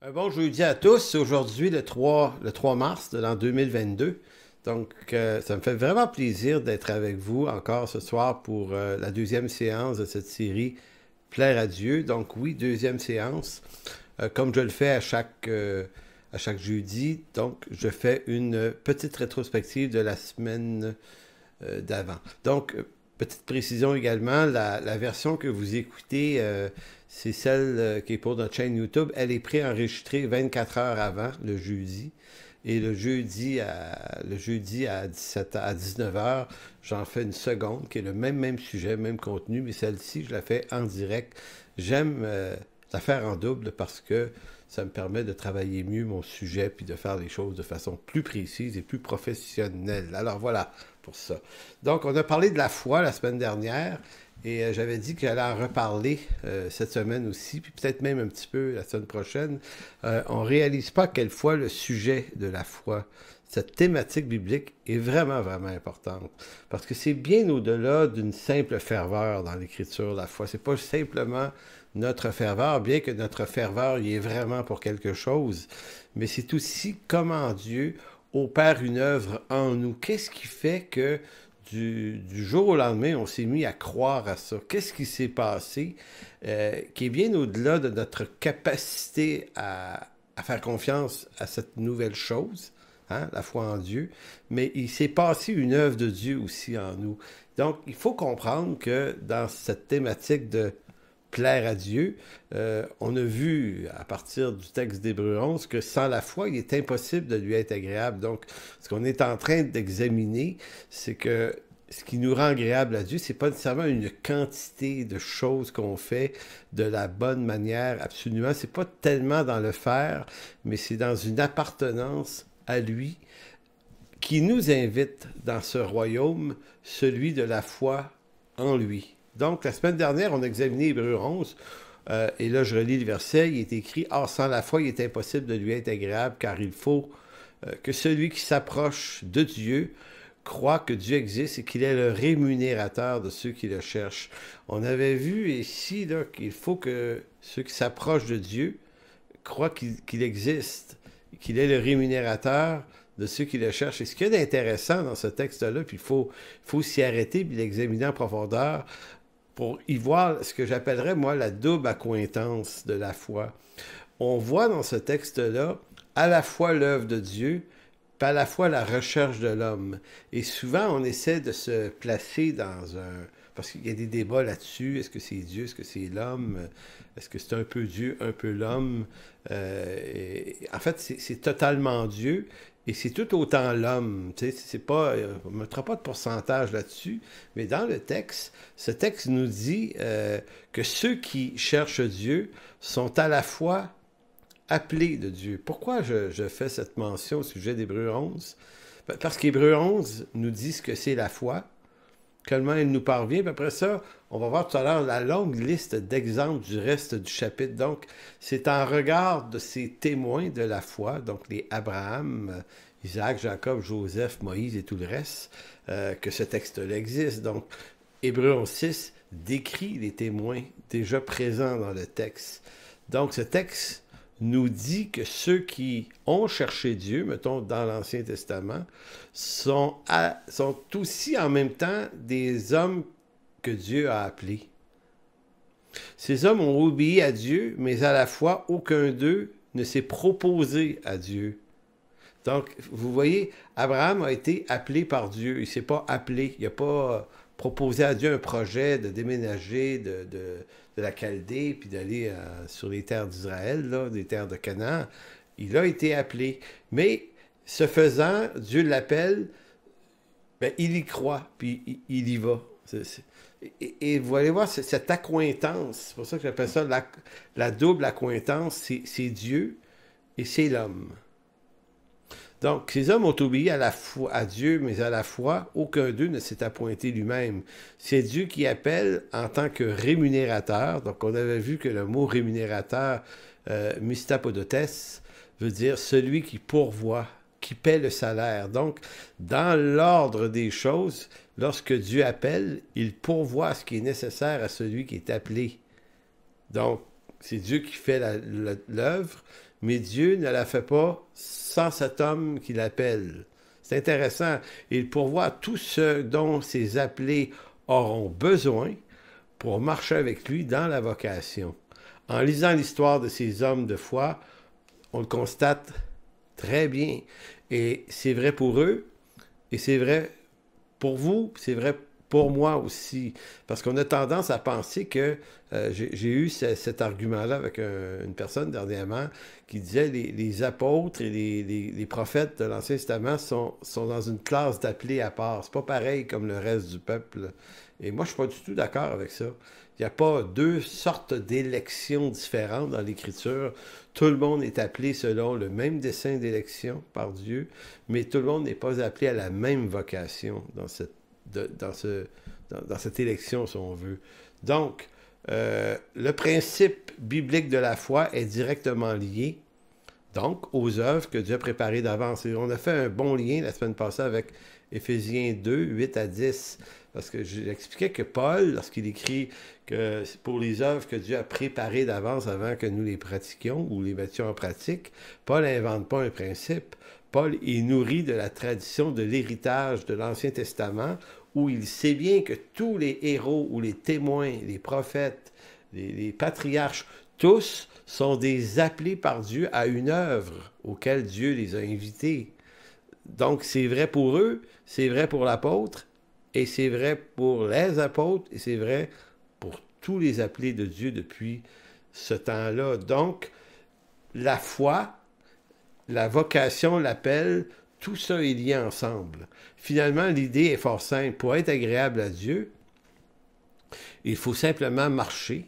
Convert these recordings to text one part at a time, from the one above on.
Un bon jeudi à tous. Aujourd'hui, le 3 mars de l'an 2022. Donc, ça me fait vraiment plaisir d'être avec vous encore ce soir pour la deuxième séance de cette série Plaire à Dieu. Donc, oui, deuxième séance. Comme je le fais à chaque jeudi. Donc, je fais une petite rétrospective de la semaine d'avant. Donc, petite précision également, la version que vous écoutez, c'est celle qui est pour notre chaîne YouTube. Elle est préenregistrée 24 heures avant, le jeudi. Et le jeudi à 17 à 19 heures, j'en fais une seconde, qui est le même sujet, même contenu, mais celle-ci, je la fais en direct. J'aime la faire en double parce que ça me permet de travailler mieux mon sujet puis de faire les choses de façon plus précise et plus professionnelle. Alors voilà pour ça. Donc, on a parlé de la foi la semaine dernière et j'avais dit que j'allais en reparler cette semaine aussi, puis peut-être même un petit peu la semaine prochaine. On ne réalise pas à quelle fois le sujet de la foi, cette thématique biblique est vraiment importante. Parce que c'est bien au-delà d'une simple ferveur dans l'écriture, la foi. C'est pas simplement notre ferveur, bien que notre ferveur y est vraiment pour quelque chose, mais c'est aussi comment Dieu opère une œuvre en nous. Qu'est-ce qui fait que du jour au lendemain, on s'est mis à croire à ça? Qu'est-ce qui s'est passé qui est bien au-delà de notre capacité à faire confiance à cette nouvelle chose, hein, la foi en Dieu, mais il s'est passé une œuvre de Dieu aussi en nous. Donc, il faut comprendre que dans cette thématique de plaire à Dieu, on a vu à partir du texte d'Hébreux 11 que sans la foi, il est impossible de lui être agréable. Donc, ce qu'on est en train d'examiner, c'est que ce qui nous rend agréable à Dieu, c'est pas nécessairement une quantité de choses qu'on fait de la bonne manière, absolument. C'est pas tellement dans le faire, mais c'est dans une appartenance à lui qui nous invite dans ce royaume, celui de la foi en lui. Donc, la semaine dernière, on a examiné Hébreux 11, et là, je relis le verset, il est écrit « Or, sans la foi, il est impossible de lui être agréable, car il faut que celui qui s'approche de Dieu croit que Dieu existe et qu'il est le rémunérateur de ceux qui le cherchent. » On avait vu ici là, qu'il faut que ceux qui s'approchent de Dieu croient qu'il existe, qu'il est le rémunérateur de ceux qui le cherchent. Et ce qu'il y a d'intéressant dans ce texte-là, puis il faut s'y arrêter puis l'examiner en profondeur, pour y voir ce que j'appellerais, moi, la double accointance de la foi. On voit dans ce texte-là à la fois l'œuvre de Dieu, puis à la fois la recherche de l'homme. Et souvent, on essaie de se placer dans un... Parce qu'il y a des débats là-dessus. Est-ce que c'est Dieu? Est-ce que c'est l'homme? Est-ce que c'est un peu Dieu, un peu l'homme? En fait, c'est totalement Dieu. Et c'est tout autant l'homme. Tu sais, c'est pas, on ne mettra pas de pourcentage là-dessus, mais dans le texte, ce texte nous dit que ceux qui cherchent Dieu sont à la fois appelés de Dieu. Pourquoi je fais cette mention au sujet d'Hébreux 11? Parce qu'Hébreux 11 nous dit ce que c'est la foi, comment elle nous parvient. Puis après ça, on va voir tout à l'heure la longue liste d'exemples du reste du chapitre. Donc, c'est en regard de ces témoins de la foi, donc les Abraham, Isaac, Jacob, Joseph, Moïse et tout le reste, que ce texte-là existe. Donc, Hébreux 11:6 décrit les témoins déjà présents dans le texte. Donc, ce texte nous dit que ceux qui ont cherché Dieu, mettons dans l'Ancien Testament, sont aussi en même temps des hommes que Dieu a appelés. Ces hommes ont obéi à Dieu, mais à la fois, aucun d'eux ne s'est proposé à Dieu. Donc, vous voyez, Abraham a été appelé par Dieu. Il ne s'est pas appelé. Il n'a pas proposé à Dieu un projet de déménager de la Chaldée puis d'aller sur les terres d'Israël, là, des terres de Canaan. Il a été appelé. Mais, ce faisant, Dieu l'appelle, ben, il y croit, puis il y va. Et vous allez voir, cette accointance, c'est pour ça que j'appelle ça la double accointance, c'est Dieu et c'est l'homme. Donc, ces hommes ont obéi à la foi, à Dieu, mais à la fois, aucun d'eux ne s'est appointé lui-même. C'est Dieu qui appelle en tant que rémunérateur. Donc, on avait vu que le mot rémunérateur, mystapodotes, veut dire celui qui pourvoit, qui paie le salaire. Donc, dans l'ordre des choses, lorsque Dieu appelle, il pourvoit ce qui est nécessaire à celui qui est appelé. Donc, c'est Dieu qui fait l'œuvre, mais Dieu ne la fait pas sans cet homme qui l'appelle. C'est intéressant. Il pourvoit tout ce dont ses appelés auront besoin pour marcher avec lui dans la vocation. En lisant l'histoire de ces hommes de foi, on le constate très bien. Et c'est vrai pour eux, et c'est vrai pour vous, c'est vrai pour moi aussi. Parce qu'on a tendance à penser que, j'ai eu cet argument-là avec une personne dernièrement qui disait les apôtres et les prophètes de l'Ancien Testament sont dans une classe d'appelés à part. C'est pas pareil comme le reste du peuple. Et moi, je suis pas du tout d'accord avec ça. Il n'y a pas deux sortes d'élections différentes dans l'Écriture. Tout le monde est appelé selon le même dessein d'élection par Dieu, mais tout le monde n'est pas appelé à la même vocation dans cette élection, si on veut. Donc, le principe biblique de la foi est directement lié, donc, aux œuvres que Dieu a préparées d'avance. Et on a fait un bon lien la semaine passée avec Éphésiens 2, 8 à 10, parce que j'expliquais que Paul, lorsqu'il écrit que c'est pour les œuvres que Dieu a préparées d'avance avant que nous les pratiquions ou les mettions en pratique, Paul n'invente pas un principe. Paul est nourri de la tradition de l'héritage de l'Ancien Testament, où il sait bien que tous les héros ou les témoins, les prophètes, les patriarches, tous sont des appelés par Dieu à une œuvre auquel Dieu les a invités. Donc, c'est vrai pour eux, c'est vrai pour l'apôtre, et c'est vrai pour les apôtres, et c'est vrai pour tous les appelés de Dieu depuis ce temps-là. Donc, la foi, la vocation, l'appel, tout ça est lié ensemble. Finalement, l'idée est fort simple. Pour être agréable à Dieu, il faut simplement marcher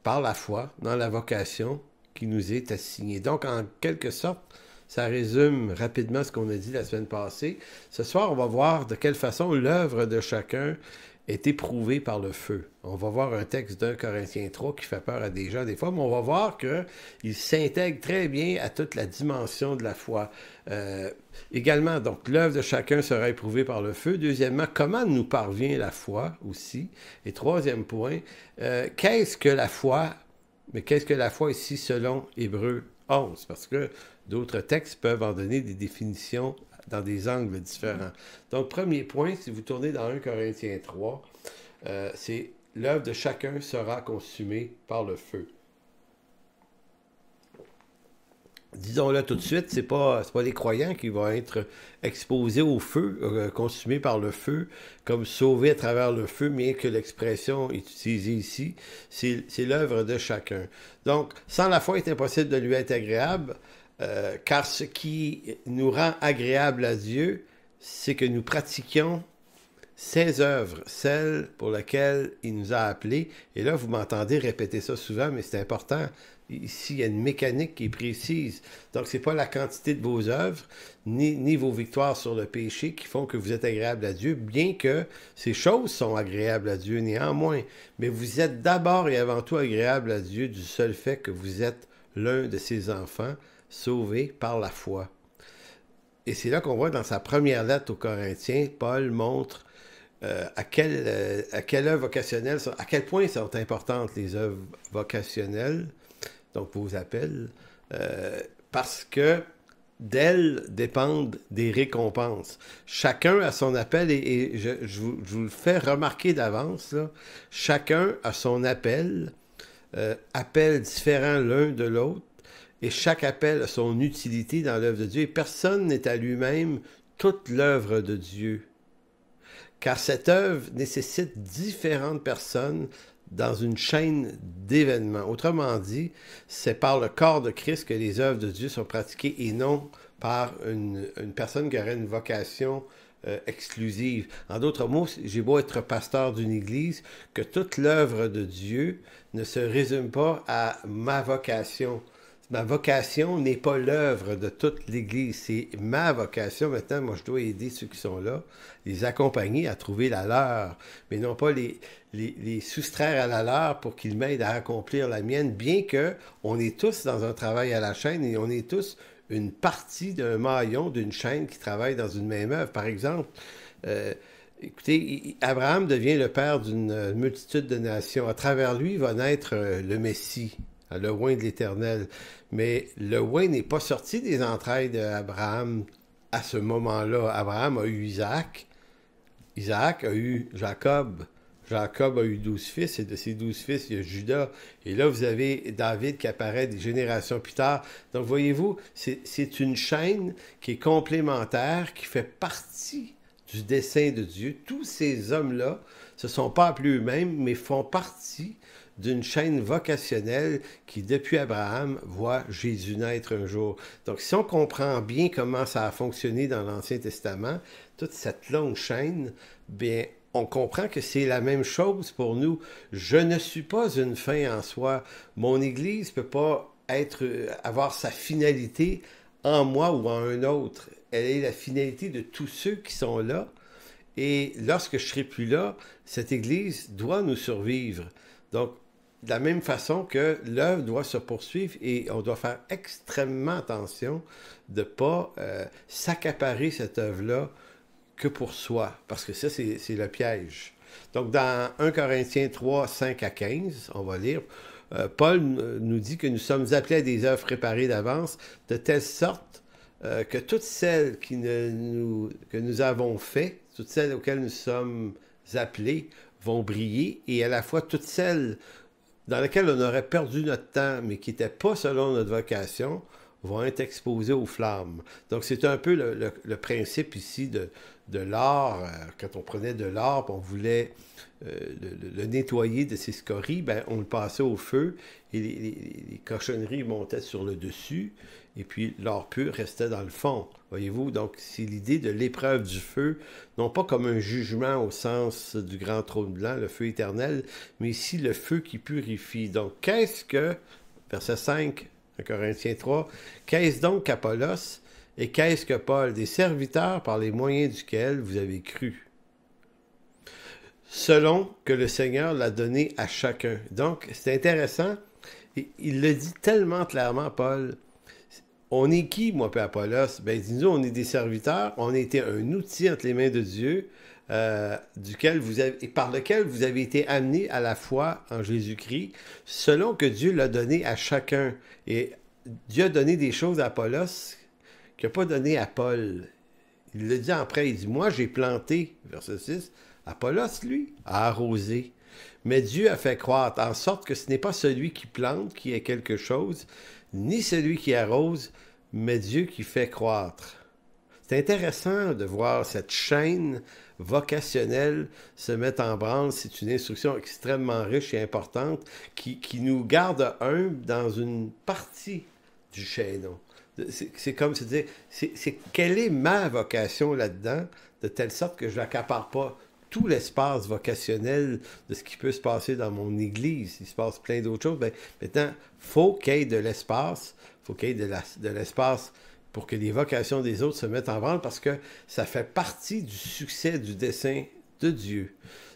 par la foi dans la vocation qui nous est assignée. Donc, en quelque sorte, ça résume rapidement ce qu'on a dit la semaine passée. Ce soir, on va voir de quelle façon l'œuvre de chacun est éprouvée par le feu. On va voir un texte d'1 Corinthiens 3 qui fait peur à des gens des fois, mais on va voir qu'il s'intègre très bien à toute la dimension de la foi. Également, donc, l'œuvre de chacun sera éprouvée par le feu. Deuxièmement, comment nous parvient la foi aussi. Et troisième point, qu'est-ce que la foi? Mais qu'est-ce que la foi ici selon Hébreux 11? Parce que d'autres textes peuvent en donner des définitions dans des angles différents. Donc, premier point, si vous tournez dans 1 Corinthiens 3, c'est l'œuvre de chacun sera consumée par le feu. Disons-le tout de suite, c'est pas les croyants qui vont être exposés au feu, consumés par le feu, comme sauvés à travers le feu, bien que l'expression est utilisée ici, c'est l'œuvre de chacun. Donc, sans la foi, il est impossible de lui être agréable, car ce qui nous rend agréable à Dieu, c'est que nous pratiquions ses œuvres, celles pour lesquelles il nous a appelés. Et là, vous m'entendez répéter ça souvent, mais c'est important. Ici, il y a une mécanique qui est précise. Donc, ce n'est pas la quantité de vos œuvres, ni vos victoires sur le péché qui font que vous êtes agréable à Dieu, bien que ces choses sont agréables à Dieu néanmoins. Mais vous êtes d'abord et avant tout agréable à Dieu du seul fait que vous êtes l'un de ses enfants, sauvés par la foi. Et c'est là qu'on voit dans sa première lettre aux Corinthiens, Paul montre à quelle œuvre vocationnelle, à quel point sont importantes les œuvres vocationnelles, donc vos appels, parce que d'elles dépendent des récompenses. Chacun a son appel, et je vous le fais remarquer d'avance, là, chacun a son appel, appel différent l'un de l'autre, et chaque appel a son utilité dans l'œuvre de Dieu, et personne n'est à lui-même toute l'œuvre de Dieu. Car cette œuvre nécessite différentes personnes dans une chaîne d'événements. Autrement dit, c'est par le corps de Christ que les œuvres de Dieu sont pratiquées et non par une personne qui aurait une vocation exclusive. En d'autres mots, j'ai beau être pasteur d'une église, que toute l'œuvre de Dieu ne se résume pas à ma vocation. Ma vocation n'est pas l'œuvre de toute l'Église, c'est ma vocation. Maintenant, moi, je dois aider ceux qui sont là, les accompagner à trouver la leur, mais non pas les soustraire à la leur pour qu'ils m'aident à accomplir la mienne, bien que on est tous dans un travail à la chaîne et on est tous une partie d'un maillon d'une chaîne qui travaille dans une même œuvre. Par exemple, écoutez, Abraham devient le père d'une multitude de nations. À travers lui va naître le Messie. le oint de l'Éternel. Mais le oint n'est pas sorti des entrailles d'Abraham à ce moment-là. Abraham a eu Isaac, Isaac a eu Jacob. Jacob a eu 12 fils, et de ses 12 fils, il y a Judas. Et là, vous avez David qui apparaît des générations plus tard. Donc, voyez-vous, c'est une chaîne qui est complémentaire, qui fait partie du dessein de Dieu. Tous ces hommes-là ne se sont pas appelés eux-mêmes, mais font partie d'une chaîne vocationnelle qui, depuis Abraham, voit Jésus naître un jour. Donc, si on comprend bien comment ça a fonctionné dans l'Ancien Testament, toute cette longue chaîne, bien, on comprend que c'est la même chose pour nous. Je ne suis pas une fin en soi. Mon Église ne peut pas avoir sa finalité en moi ou en un autre. Elle est la finalité de tous ceux qui sont là. Et lorsque je ne serai plus là, cette Église doit nous survivre. Donc, de la même façon que l'œuvre doit se poursuivre et on doit faire extrêmement attention de ne pas s'accaparer cette œuvre-là que pour soi, parce que ça, c'est le piège. Donc, dans 1 Corinthiens 3, 5 à 15, on va lire, Paul nous dit que nous sommes appelés à des œuvres préparées d'avance, de telle sorte que toutes celles que nous avons faites, toutes celles auxquelles nous sommes appelés, vont briller, et à la fois toutes celles dans lesquelles on aurait perdu notre temps, mais qui n'étaient pas selon notre vocation, vont être exposées aux flammes. Donc, c'est un peu le principe ici de l'or. Quand on prenait de l'or, on voulait le nettoyer de ses scories, ben, on le passait au feu et les cochonneries montaient sur le dessus et puis l'or pur restait dans le fond. Voyez-vous, donc c'est l'idée de l'épreuve du feu, non pas comme un jugement au sens du grand trône blanc, le feu éternel, mais ici le feu qui purifie. Donc, qu'est-ce que, verset 5, 1 Corinthiens 3, qu'est-ce donc qu'Apollos et qu'est-ce que Paul, des serviteurs par les moyens duquel vous avez cru, selon que le Seigneur l'a donné à chacun. Donc, c'est intéressant, il le dit tellement clairement, Paul. On est qui, moi, puis Apollos? Ben, dis-nous, on est des serviteurs, on a été un outil entre les mains de Dieu, et par lequel vous avez été amenés à la foi en Jésus-Christ, selon que Dieu l'a donné à chacun. Et Dieu a donné des choses à Apollos qu'il n'a pas donné à Paul. Il le dit en prêt, il dit, moi j'ai planté, verset 6, Apollos, lui, a arrosé. Mais Dieu a fait croître, en sorte que ce n'est pas celui qui plante qui est quelque chose, ni celui qui arrose, mais Dieu qui fait croître. C'est intéressant de voir cette chaîne vocationnelle se mettre en branle. C'est une instruction extrêmement riche et importante qui nous garde humbles dans une partie du chaînon. C'est comme se dire, quelle est ma vocation là-dedans, de telle sorte que je n'accapare pas tout l'espace vocationnel de ce qui peut se passer dans mon église. Il se passe plein d'autres choses. Ben, maintenant, il faut qu'il y ait de l'espace, faut qu'il y ait de l'espace pour que les vocations des autres se mettent en branle, parce que ça fait partie du succès du dessein de Dieu.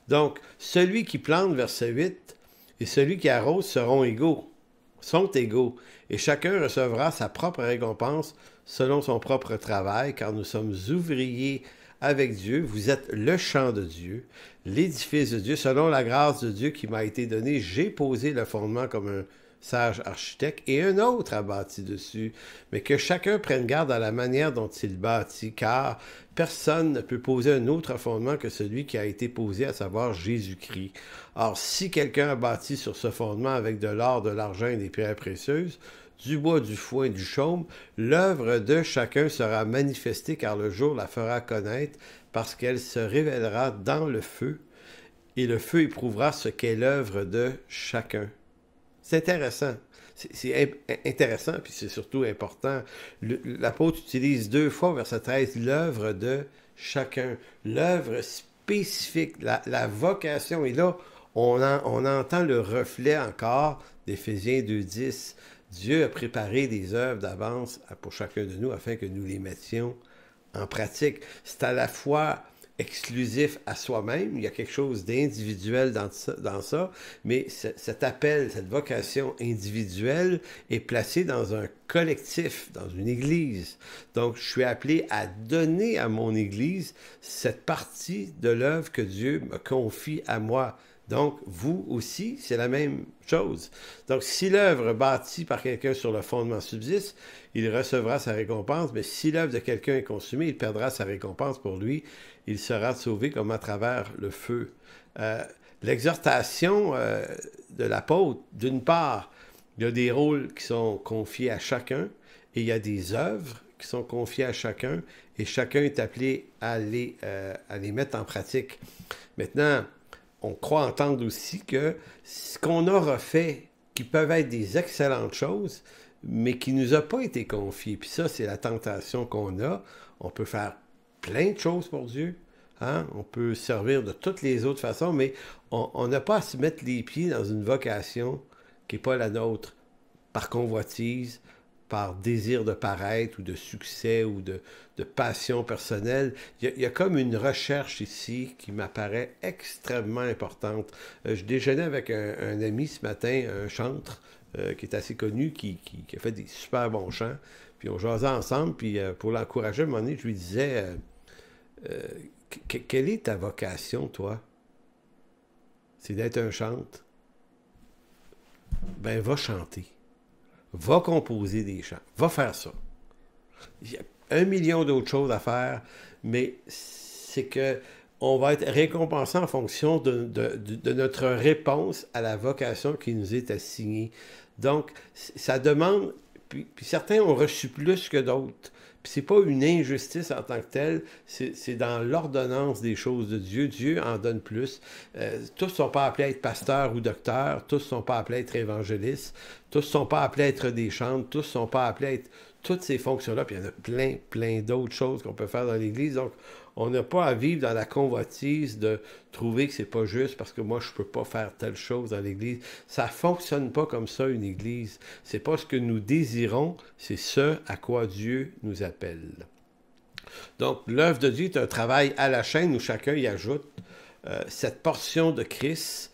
Donc, celui qui plante, verset 8, et celui qui arrose sont égaux, et chacun recevra sa propre récompense selon son propre travail, car nous sommes ouvriers avec Dieu, vous êtes le champ de Dieu, l'édifice de Dieu, selon la grâce de Dieu qui m'a été donnée, j'ai posé le fondement comme un sage architecte, et un autre a bâti dessus, mais que chacun prenne garde à la manière dont il bâtit, car personne ne peut poser un autre fondement que celui qui a été posé, à savoir Jésus-Christ. Or, si quelqu'un a bâti sur ce fondement avec de l'or, de l'argent et des pierres précieuses, du bois, du foin et du chaume, l'œuvre de chacun sera manifestée, car le jour la fera connaître, parce qu'elle se révélera dans le feu, et le feu éprouvera ce qu'est l'œuvre de chacun. C'est intéressant. C'est intéressant, puis c'est surtout important. L'apôtre utilise 2 fois, verset 13, l'œuvre de chacun. L'œuvre spécifique, la vocation. Et là, on entend le reflet encore d'Éphésiens 2.10. Dieu a préparé des œuvres d'avance pour chacun de nous afin que nous les mettions en pratique. C'est à la fois exclusif à soi-même, il y a quelque chose d'individuel dans ça, mais cet appel, cette vocation individuelle est placée dans un collectif, dans une église. Donc, je suis appelé à donner à mon église cette partie de l'œuvre que Dieu me confie à moi. Donc, vous aussi, c'est la même chose. Donc, si l'œuvre bâtie par quelqu'un sur le fondement subsiste, il recevra sa récompense, mais si l'œuvre de quelqu'un est consumée, il perdra sa récompense pour lui. Il sera sauvé comme à travers le feu. L'exhortation de l'apôtre, d'une part, il y a des rôles qui sont confiés à chacun et il y a des œuvres qui sont confiées à chacun et chacun est appelé à les mettre en pratique. Maintenant, on croit entendre aussi que ce qu'on aura fait, qui peuvent être des excellentes choses, mais qui ne nous a pas été confié. Puis ça, c'est la tentation qu'on a. On peut faire plein de choses pour Dieu. Hein? On peut servir de toutes les autres façons, mais on n'a pas à se mettre les pieds dans une vocation qui n'est pas la nôtre, par convoitise, par désir de paraître ou de succès ou de passion personnelle. Il y a comme une recherche ici qui m'apparaît extrêmement importante. Je déjeunais avec un ami ce matin, un chantre qui est assez connu, qui a fait des super bons chants. Puis on jasait ensemble, puis pour l'encourager, à un moment donné, je lui disais quelle est ta vocation, toi? C'est d'être un chantre. Ben, va chanter. Va composer des chants. Va faire ça. Il y a 1 million d'autres choses à faire, mais c'est que on va être récompensé en fonction de notre réponse à la vocation qui nous est assignée. Donc, ça demande... Puis certains ont reçu plus que d'autres. Puis c'est pas une injustice en tant que telle, c'est dans l'ordonnance des choses de Dieu. Dieu en donne plus. Tous ne sont pas appelés à être pasteurs ou docteurs, tous ne sont pas appelés à être évangélistes, tous ne sont pas appelés à être des chantres, tous ne sont pas appelés à être toutes ces fonctions-là. Puis il y en a plein d'autres choses qu'on peut faire dans l'Église. Donc, on n'a pas à vivre dans la convoitise de trouver que c'est pas juste parce que moi, je peux pas faire telle chose dans l'Église. Ça fonctionne pas comme ça, une Église. C'est pas ce que nous désirons, c'est ce à quoi Dieu nous appelle. Donc, l'œuvre de Dieu est un travail à la chaîne où chacun y ajoute cette portion de Christ,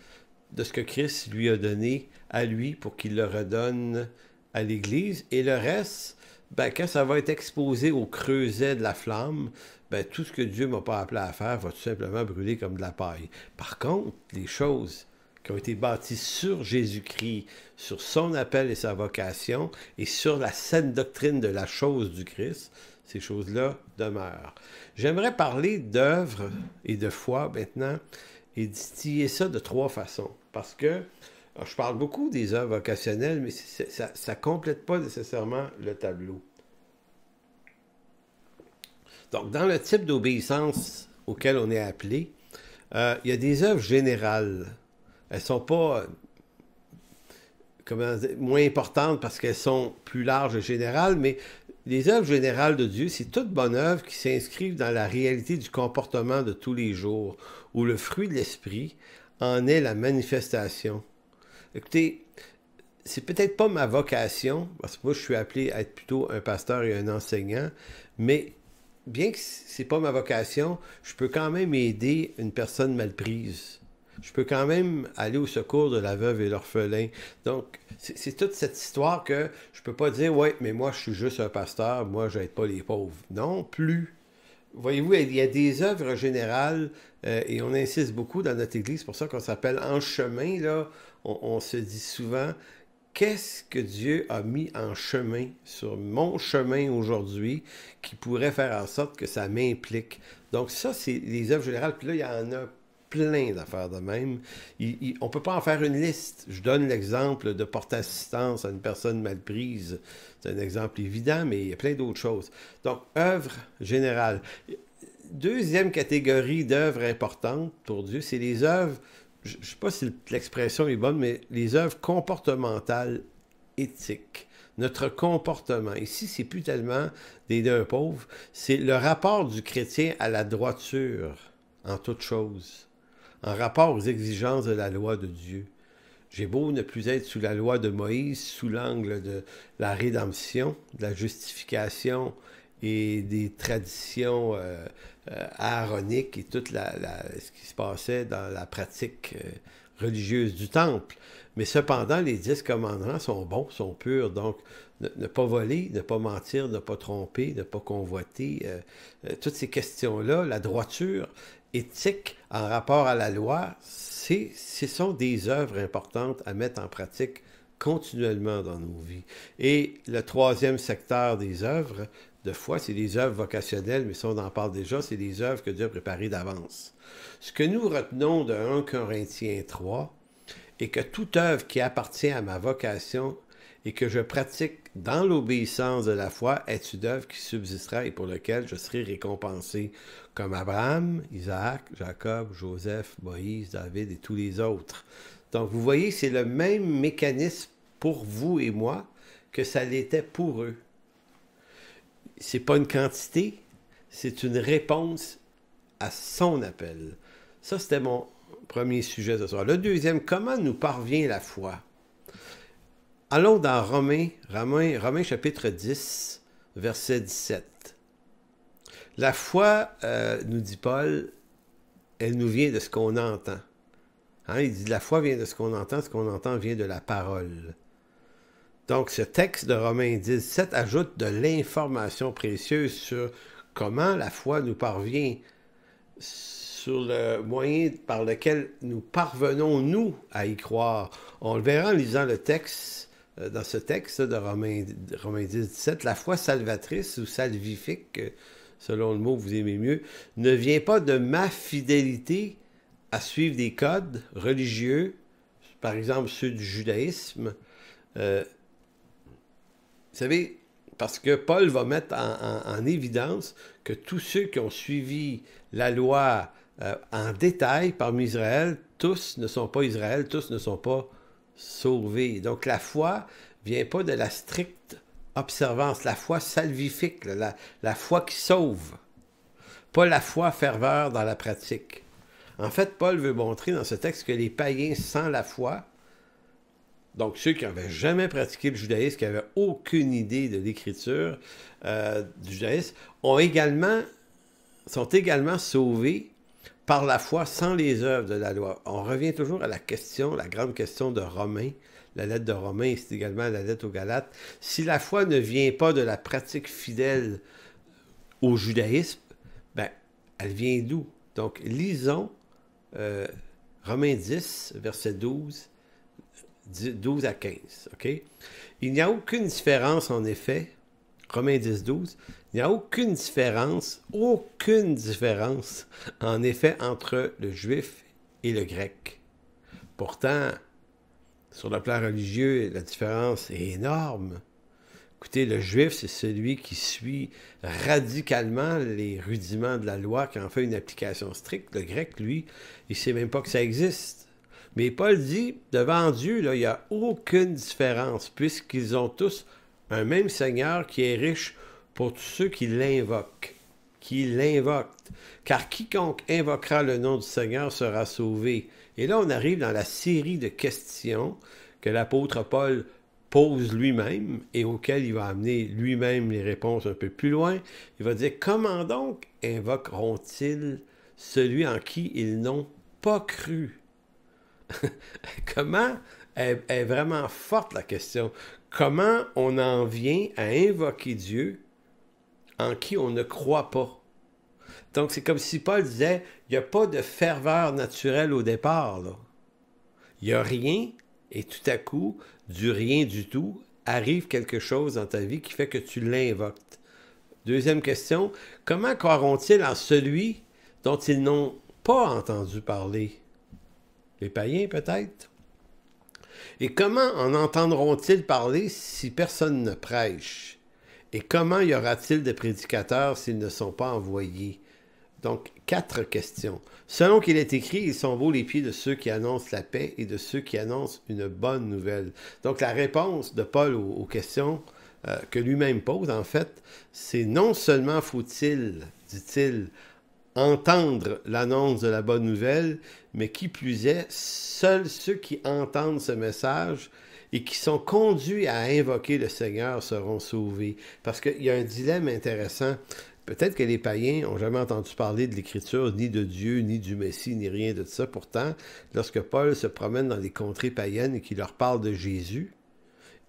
de ce que Christ lui a donné à lui pour qu'il le redonne à l'Église. Et le reste, ben, quand ça va être exposé au creuset de la flamme, ben, tout ce que Dieu ne m'a pas appelé à faire va tout simplement brûler comme de la paille. Par contre, les choses qui ont été bâties sur Jésus-Christ, sur son appel et sa vocation, et sur la saine doctrine de la chose du Christ, ces choses-là demeurent. J'aimerais parler d'œuvre et de foi maintenant, et distiller ça de 3 façons. Parce que je parle beaucoup des œuvres vocationnelles, mais ça ne complète pas nécessairement le tableau. Donc, dans le type d'obéissance auquel on est appelé, il y a des œuvres générales. Elles ne sont pas moins importantes parce qu'elles sont plus larges et générales, mais les œuvres générales de Dieu, c'est toutes bonnes œuvres qui s'inscrivent dans la réalité du comportement de tous les jours, où le fruit de l'esprit en est la manifestation. Écoutez, c'est peut-être pas ma vocation, parce que moi, je suis appelé à être plutôt un pasteur et un enseignant, mais bien que c'est pas ma vocation, je peux quand même aider une personne mal prise. Je peux quand même aller au secours de la veuve et l'orphelin. Donc, c'est toute cette histoire que je peux pas dire, ouais, mais moi, je suis juste un pasteur, moi, je n'aide pas les pauvres. Non, plus. Voyez-vous, il y a des œuvres générales et on insiste beaucoup dans notre Église, c'est pour ça qu'on s'appelle En chemin, là. On se dit souvent, qu'est-ce que Dieu a mis en chemin sur mon chemin aujourd'hui qui pourrait faire en sorte que ça m'implique? Donc ça, c'est les œuvres générales. Puis là, il y en a plein d'affaires de même. On ne peut pas en faire une liste. Je donne l'exemple de porter assistance à une personne mal prise. C'est un exemple évident, mais il y a plein d'autres choses. Donc, œuvre générale. Deuxième catégorie d'œuvres importantes pour Dieu, c'est les œuvres, je ne sais pas si l'expression est bonne, mais les œuvres comportementales éthiques. Notre comportement. Ici, c'est plus tellement d'aider un pauvre, c'est le rapport du chrétien à la droiture en toute chose, en rapport aux exigences de la loi de Dieu. J'ai beau ne plus être sous la loi de Moïse, sous l'angle de la rédemption, de la justification et des traditions aaroniques et tout ce qui se passait dans la pratique religieuse du temple. Mais cependant, les 10 commandements sont bons, sont purs. Donc, ne pas voler, ne pas mentir, ne pas tromper, ne pas convoiter. Toutes ces questions-là, la droiture, éthiques en rapport à la loi, ce sont des œuvres importantes à mettre en pratique continuellement dans nos vies. Et le troisième secteur des œuvres de foi, c'est des œuvres vocationnelles, mais ça on en parle déjà, c'est des œuvres que Dieu a préparées d'avance. Ce que nous retenons de 1 Corinthiens 3 est que toute œuvre qui appartient à ma vocation et que je pratique dans l'obéissance de la foi est une œuvre qui subsistera et pour laquelle je serai récompensé, comme Abraham, Isaac, Jacob, Joseph, Moïse, David et tous les autres. Donc vous voyez, c'est le même mécanisme pour vous et moi que ça l'était pour eux. C'est pas une quantité, c'est une réponse à son appel. Ça, c'était mon premier sujet ce soir. Le deuxième, comment nous parvient la foi? Allons dans Romains chapitre 10, verset 17. La foi, nous dit Paul, elle nous vient de ce qu'on entend. Hein, il dit la foi vient de ce qu'on entend vient de la parole. Donc, ce texte de Romains 17 ajoute de l'information précieuse sur comment la foi nous parvient, sur le moyen par lequel nous parvenons, nous, à y croire. On le verra en lisant le texte, dans ce texte de Romains 17, la foi salvatrice ou salvifique, selon le mot que vous aimez mieux, ne vient pas de ma fidélité à suivre des codes religieux, par exemple ceux du judaïsme. Vous savez, parce que Paul va mettre en évidence que tous ceux qui ont suivi la loi en détail parmi Israël, tous ne sont pas Israël, tous ne sont pas sauvés. Donc la foi vient pas de la stricte observance, la foi salvifique, la foi qui sauve, pas la foi ferveur dans la pratique. En fait, Paul veut montrer dans ce texte que les païens sans la foi, donc ceux qui n'avaient jamais pratiqué le judaïsme, qui n'avaient aucune idée de l'écriture du judaïsme, sont également sauvés par la foi sans les œuvres de la loi. On revient toujours à la grande question de Romains. La lettre de Romains, c'est également la lettre aux Galates. Si la foi ne vient pas de la pratique fidèle au judaïsme, ben, elle vient d'où? Donc, lisons Romains 10, verset 12 à 15. Okay? Il n'y a aucune différence, en effet, Romains 10, 12, il n'y a aucune différence, en effet, entre le juif et le grec. Pourtant, sur le plan religieux, la différence est énorme. Écoutez, le juif, c'est celui qui suit radicalement les rudiments de la loi, qui en fait une application stricte. Le grec, lui, il ne sait même pas que ça existe. Mais Paul dit, devant Dieu, là, il n'y a aucune différence, puisqu'ils ont tous un même Seigneur qui est riche pour tous ceux qui l'invoquent. Car quiconque invoquera le nom du Seigneur sera sauvé. Et là, on arrive dans la série de questions que l'apôtre Paul pose lui-même et auxquelles il va amener lui-même les réponses un peu plus loin. Il va dire, comment donc invoqueront-ils celui en qui ils n'ont pas cru? Comment est vraiment forte la question. Comment on en vient à invoquer Dieu en qui on ne croit pas? Donc, c'est comme si Paul disait, il n'y a pas de ferveur naturelle au départ, là. Il n'y a rien, et tout à coup, du rien du tout, arrive quelque chose dans ta vie qui fait que tu l'invoques. Deuxième question, comment croiront-ils en celui dont ils n'ont pas entendu parler? Les païens, peut-être? Et comment en entendront-ils parler si personne ne prêche? Et comment y aura-t-il de prédicateurs s'ils ne sont pas envoyés? Donc, 4 questions. Selon qu'il est écrit, ils sont beaux les pieds de ceux qui annoncent la paix et de ceux qui annoncent une bonne nouvelle. Donc, la réponse de Paul aux questions que lui-même pose, en fait, c'est non seulement faut-il, dit-il, entendre l'annonce de la bonne nouvelle, mais qui plus est, seuls ceux qui entendent ce message et qui sont conduits à invoquer le Seigneur seront sauvés. Parce qu'il y a un dilemme intéressant. Peut-être que les païens n'ont jamais entendu parler de l'Écriture, ni de Dieu, ni du Messie, ni rien de ça. Pourtant, lorsque Paul se promène dans les contrées païennes et qu'il leur parle de Jésus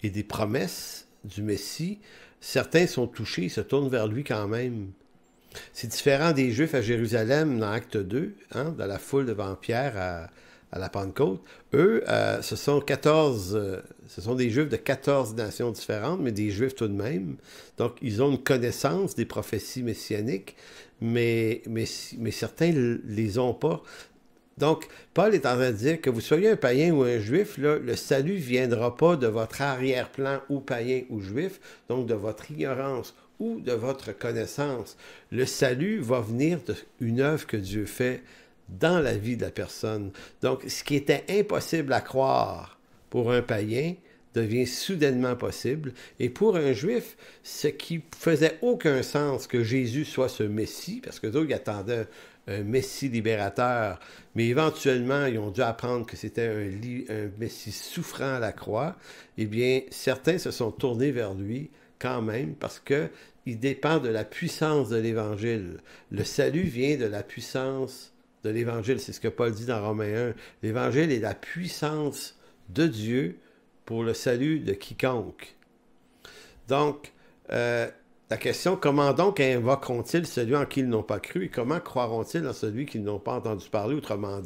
et des promesses du Messie, certains sont touchés, ils se tournent vers lui quand même. C'est différent des Juifs à Jérusalem dans Acte 2, hein, dans la foule devant Pierre à la Pentecôte. Eux, ce sont des Juifs de 14 nations différentes, mais des Juifs tout de même. Donc, ils ont une connaissance des prophéties messianiques, mais certains ne les ont pas. Donc, Paul est en train de dire que vous soyez un païen ou un juif, là, le salut ne viendra pas de votre arrière-plan ou païen ou juif, donc de votre ignorance ou de votre connaissance. Le salut va venir d'une œuvre que Dieu fait dans la vie de la personne. Donc, ce qui était impossible à croire pour un païen devient soudainement possible. Et pour un juif, ce qui faisait aucun sens que Jésus soit ce Messie, parce que d'autres attendaient un Messie libérateur, mais éventuellement, ils ont dû apprendre que c'était un Messie souffrant à la croix, eh bien, certains se sont tournés vers lui quand même, parce qu'il dépend de la puissance de l'Évangile. Le salut vient de la puissance de l'Évangile. C'est ce que Paul dit dans Romains 1. L'Évangile est la puissance de Dieu pour le salut de quiconque. Donc, la question, comment donc invoqueront-ils celui en qui ils n'ont pas cru et comment croiront-ils en celui qu'ils n'ont pas entendu parler? Autrement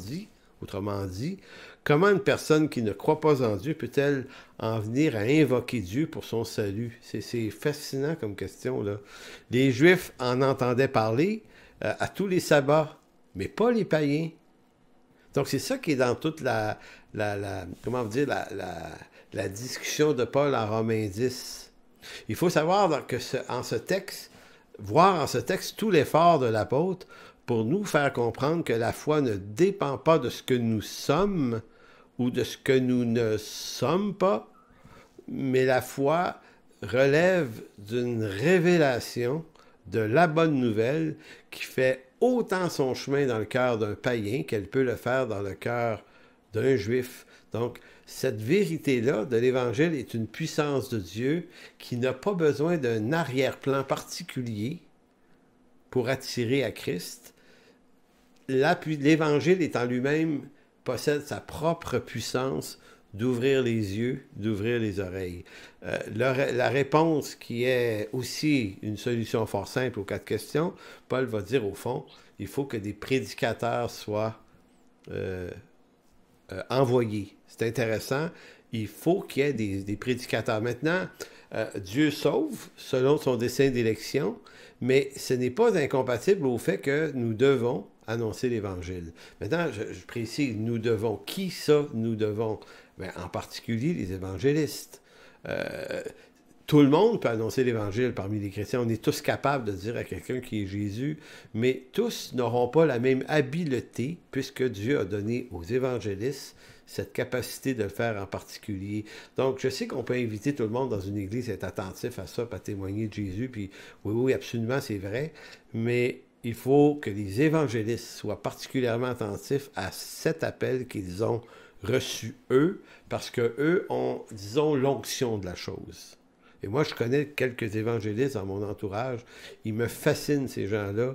dit, comment une personne qui ne croit pas en Dieu peut-elle en venir à invoquer Dieu pour son salut? C'est fascinant comme question, là. Les Juifs en entendaient parler à tous les sabbats, mais pas les païens. Donc, c'est ça qui est dans toute la discussion de Paul en Romains 10. Il faut savoir que voir en ce texte tout l'effort de l'apôtre pour nous faire comprendre que la foi ne dépend pas de ce que nous sommes ou de ce que nous ne sommes pas, mais la foi relève d'une révélation de la bonne nouvelle qui fait autant son chemin dans le cœur d'un païen qu'elle peut le faire dans le cœur d'un juif. Donc, cette vérité-là de l'Évangile est une puissance de Dieu qui n'a pas besoin d'un arrière-plan particulier pour attirer à Christ. L'Évangile est en lui-même, possède sa propre puissance d'ouvrir les yeux, d'ouvrir les oreilles. La réponse qui est aussi une solution fort simple aux 4 questions, Paul va dire au fond, il faut que des prédicateurs soient envoyés. C'est intéressant. Il faut qu'il y ait des prédicateurs. Maintenant, Dieu sauve selon son dessein d'élection, mais ce n'est pas incompatible au fait que nous devons annoncer l'Évangile. Maintenant, je précise, nous devons. Qui ça, nous devons? Bien, en particulier les évangélistes. Tout le monde peut annoncer l'Évangile parmi les chrétiens. On est tous capables de dire à quelqu'un qui est Jésus, mais tous n'auront pas la même habileté, puisque Dieu a donné aux évangélistes cette capacité de le faire en particulier. Donc, je sais qu'on peut inviter tout le monde dans une église à être attentif à ça, à témoigner de Jésus, puis oui, absolument, c'est vrai, mais il faut que les évangélistes soient particulièrement attentifs à cet appel qu'ils ont reçu eux, parce qu'eux ont, disons, l'onction de la chose. Et moi, je connais quelques évangélistes dans mon entourage. Ils me fascinent, ces gens-là.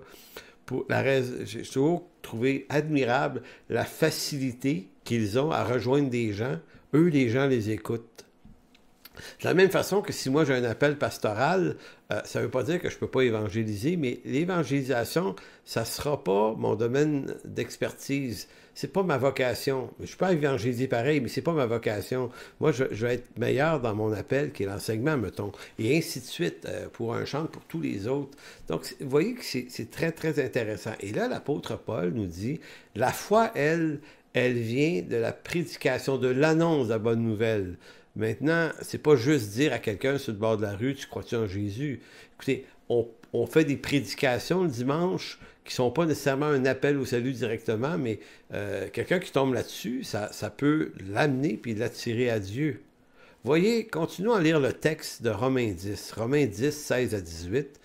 J'ai toujours trouvé admirable la facilité qu'ils ont à rejoindre des gens. Eux, les gens les écoutent. De la même façon que si moi j'ai un appel pastoral, ça ne veut pas dire que je ne peux pas évangéliser, mais l'évangélisation, ça ne sera pas mon domaine d'expertise. C'est pas ma vocation. Je peux évangéliser pareil, mais c'est pas ma vocation. Moi, je vais être meilleur dans mon appel, qui est l'enseignement, mettons, et ainsi de suite, pour un chant, pour tous les autres. Donc, vous voyez que c'est très, très intéressant. Et là, l'apôtre Paul nous dit, la foi, elle vient de la prédication, de l'annonce de la bonne nouvelle. Maintenant, c'est pas juste dire à quelqu'un sur le bord de la rue, tu crois-tu en Jésus? Écoutez, on fait des prédications le dimanche qui sont pas nécessairement un appel au salut directement, mais quelqu'un qui tombe là-dessus, ça peut l'amener puis l'attirer à Dieu. Voyez, continuons à lire le texte de Romains 10. Romains 10, 16 à 18.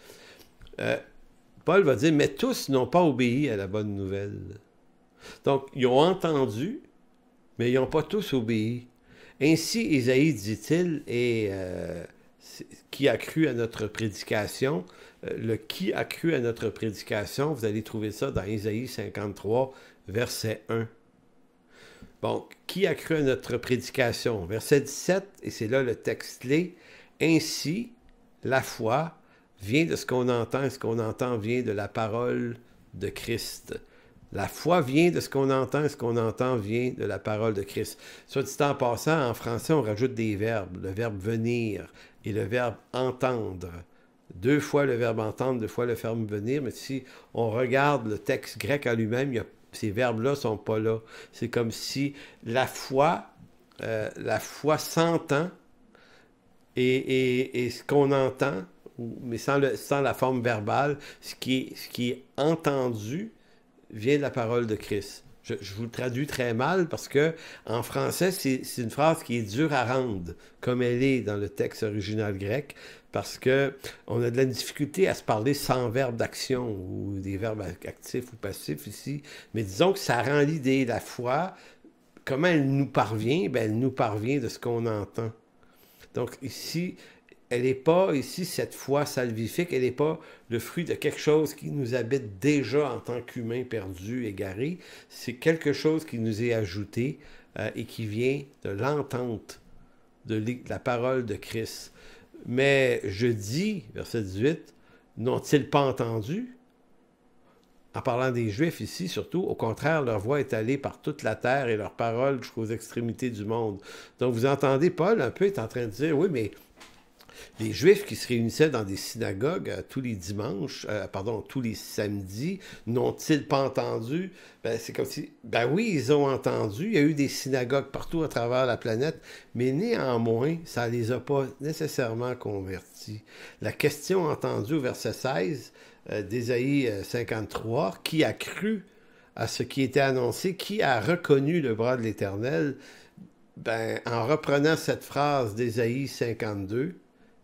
Paul va dire, mais tous n'ont pas obéi à la bonne nouvelle. Donc, ils ont entendu, mais ils n'ont pas tous obéi. Ainsi, Ésaïe, dit-il, et qui a cru à notre prédication, le qui a cru à notre prédication, vous allez trouver ça dans Ésaïe 53, verset 1. Bon, qui a cru à notre prédication? Verset 17, et c'est là le texte clé. Ainsi, la foi vient de ce qu'on entend, et ce qu'on entend vient de la parole de Christ. La foi vient de ce qu'on entend, et ce qu'on entend vient de la parole de Christ. Soit dit en passant, en français, on rajoute des verbes, le verbe venir et le verbe entendre. 2 fois le verbe entendre, 2 fois le verbe venir, mais si on regarde le texte grec en lui-même, ces verbes-là ne sont pas là. C'est comme si la foi s'entend et ce qu'on entend, mais sans la forme verbale, ce qui est entendu vient de la parole de Christ. Je vous le traduis très mal parce que en français, c'est une phrase qui est dure à rendre, comme elle est dans le texte original grec, parce que on a de la difficulté à se parler sans verbe d'action ou des verbes actifs ou passifs ici. Mais disons que ça rend l'idée, la foi, comment elle nous parvient? Ben, elle nous parvient de ce qu'on entend. Donc ici, elle n'est pas, ici, cette foi salvifique, elle n'est pas le fruit de quelque chose qui nous habite déjà en tant qu'humains perdus, égarés. C'est quelque chose qui nous est ajouté et qui vient de l'entente de la parole de Christ. Mais je dis, verset 18, n'ont-ils pas entendu? En parlant des Juifs ici, surtout, au contraire, leur voix est allée par toute la terre et leur parole jusqu'aux extrémités du monde. Donc vous entendez, Paul un peu est en train de dire, oui, mais les Juifs qui se réunissaient dans des synagogues tous les dimanches, tous les samedis, n'ont-ils pas entendu? Ben, c'est comme si, ben oui, ils ont entendu. Il y a eu des synagogues partout à travers la planète, mais néanmoins, ça ne les a pas nécessairement convertis. La question entendue au verset 16 d'Ésaïe 53, qui a cru à ce qui était annoncé, qui a reconnu le bras de l'Éternel? Ben, en reprenant cette phrase d'Ésaïe 52,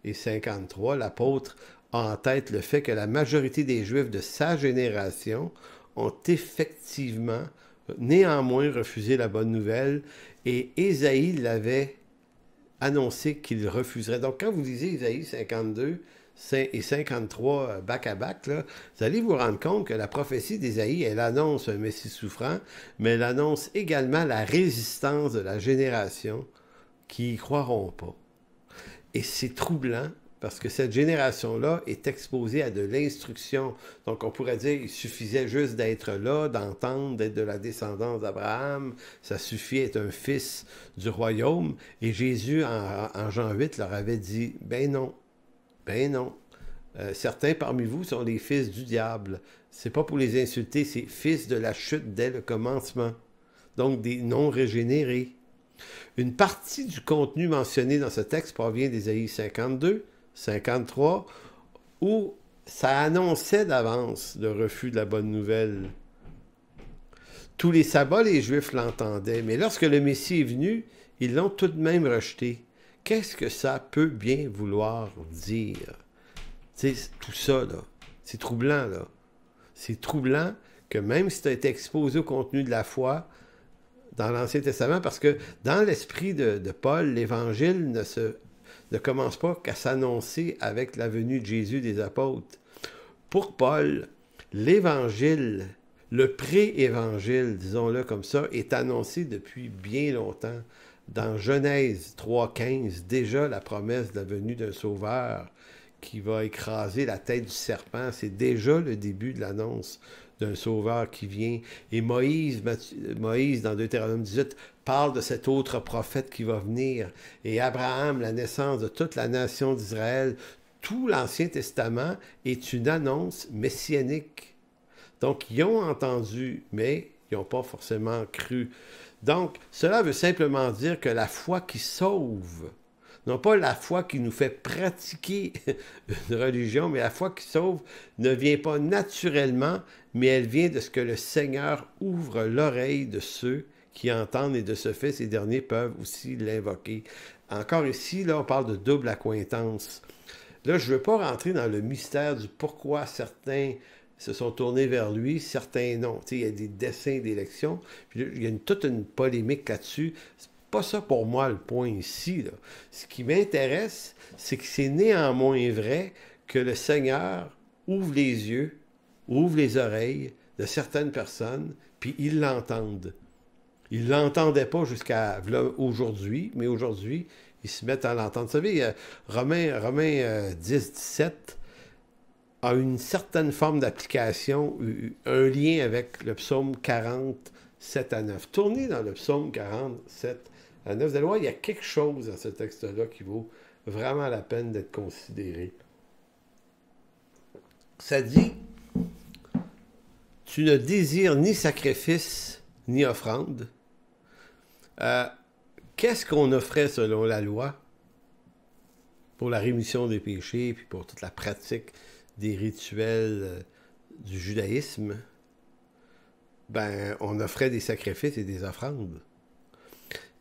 et 53, l'apôtre a en tête le fait que la majorité des Juifs de sa génération ont effectivement, néanmoins, refusé la bonne nouvelle, et Ésaïe l'avait annoncé qu'il refuserait. Donc, quand vous lisez Ésaïe 52 et 53 back-à-back, là, vous allez vous rendre compte que la prophétie d'Ésaïe, elle annonce un Messie souffrant, mais elle annonce également la résistance de la génération qui y croiront pas. Et c'est troublant parce que cette génération-là est exposée à de l'instruction. Donc, on pourrait dire qu'il suffisait juste d'être là, d'entendre, d'être de la descendance d'Abraham. Ça suffit d'être un fils du royaume. Et Jésus, en Jean 8, leur avait dit, ben non, ben non. Certains parmi vous sont les fils du diable. C'est pas pour les insulter, c'est fils de la chute dès le commencement. Donc, des non-régénérés. Une partie du contenu mentionné dans ce texte provient d'Ésaïe 52, 53, où ça annonçait d'avance le refus de la bonne nouvelle. Tous les sabbats, les Juifs l'entendaient, mais lorsque le Messie est venu, ils l'ont tout de même rejeté. Qu'est-ce que ça peut bien vouloir dire? Tu sais, tout ça, là, c'est troublant, là. C'est troublant que même si tu as été exposé au contenu de la foi, dans l'Ancien Testament, parce que dans l'esprit de Paul, l'Évangile ne commence pas qu'à s'annoncer avec la venue de Jésus des apôtres. Pour Paul, l'Évangile, le pré-Évangile, disons-le comme ça, est annoncé depuis bien longtemps. Dans Genèse 3,15, déjà la promesse de la venue d'un sauveur qui va écraser la tête du serpent, c'est déjà le début de l'annonce d'un sauveur qui vient. Et Moïse, dans Deutéronome 18, parle de cet autre prophète qui va venir. Et Abraham, la naissance de toute la nation d'Israël, tout l'Ancien Testament est une annonce messianique. Donc, ils ont entendu, mais ils n'ont pas forcément cru. Donc, cela veut simplement dire que la foi qui sauve, non pas la foi qui nous fait pratiquer une religion, mais la foi qui sauve ne vient pas naturellement, mais elle vient de ce que le Seigneur ouvre l'oreille de ceux qui entendent, et de ce fait, ces derniers peuvent aussi l'invoquer. Encore ici, là, on parle de double accointance. Là, je ne veux pas rentrer dans le mystère du pourquoi certains se sont tournés vers lui, certains non. Tu sais, il y a des dessins d'élection, puis il y a toute une polémique là-dessus. Pas ça pour moi le point ici, là. Ce qui m'intéresse, c'est que c'est néanmoins vrai que le Seigneur ouvre les yeux, ouvre les oreilles de certaines personnes, puis ils l'entendent. Ils ne l'entendaient pas jusqu'à aujourd'hui, mais aujourd'hui, ils se mettent à l'entendre. Vous savez, Romains 10, 17, a une certaine forme d'application, un lien avec le psaume 47 à 9. Tournez dans le psaume 47 à 9. Vous allez voir, il y a quelque chose dans ce texte-là qui vaut vraiment la peine d'être considéré. Ça dit, tu ne désires ni sacrifice ni offrande. Qu'est-ce qu'on offrait selon la loi pour la rémission des péchés, puis pour toute la pratique des rituels du judaïsme? Ben, on offrait des sacrifices et des offrandes.